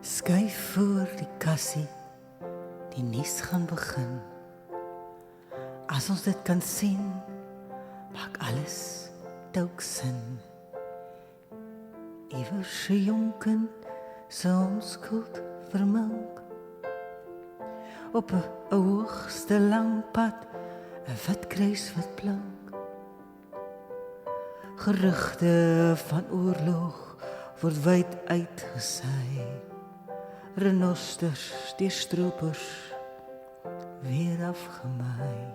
Skuif voor die kassie, die nuus gaan begin. As ons dit kan sien, maak alles dalk sin. Iewers 'n jong kind se onskuld vermink. Op 'n hoogste lang pad, 'n wit kruis wat blink. Gerugte van oorlog word wyd uitgesaai. Renosters, die stroopers, weer afgemaai.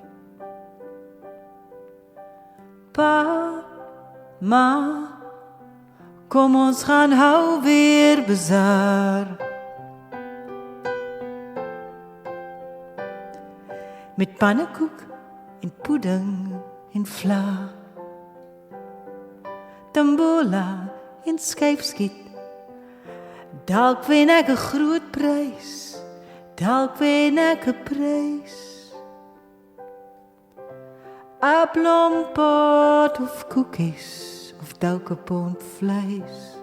Pa, ma, kom ons gaan hou weer bazaar. Met pannekoek en pudding en vla. Tambola en skyfskiet. Dalk wen ek 'n groot prys, dalk wen ek 'n prys. 'n blompot of koekies, of dalk 'n pond vleis.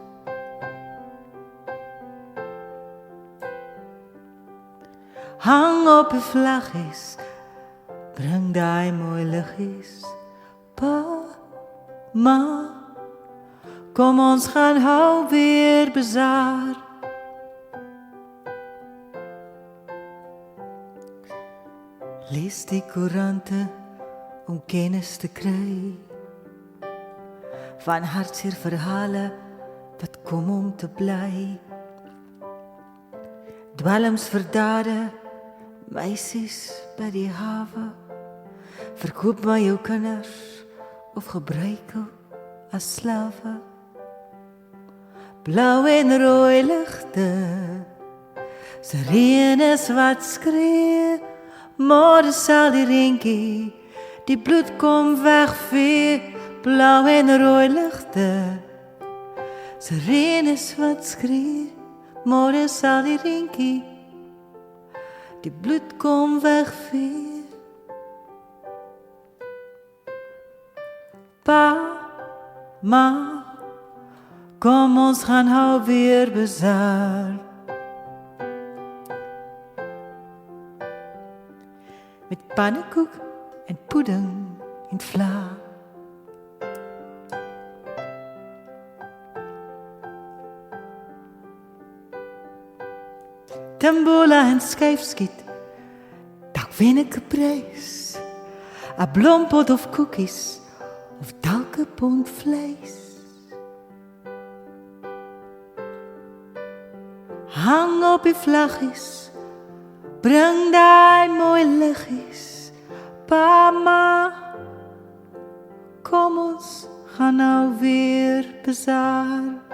Hang op 'n vlaggies, bring daai mooi liggies. Pa, ma, kom ons gaan hou weer bazaar. Lees die koerante om kennis te kry van hartseer verhale wat kom om te bly. Dwelms vir dade, meisies by die hawe. Verkoop maar jou kinders of gebruik hulle as slawe. Blauw en rooi ligte, sirenes wat skree. Môre sal die reentjie die bloed kom wegvee. Blauw en rooi ligte, sirenes wat skree. Môre sal die reentjie die bloed kom wegvee. Pa, ma, kom ons gaan hou weer bazaar. Met pannekoek en pudding en vla. Tambola en skyfskiet, dalk wen ek 'n prys. 'n blompot of koekies, of dalk 'n pond vleis. Hang op die vlaggies, bring daai mooi liggies. Pa, ma, kom ons gaan nou weer bazaar.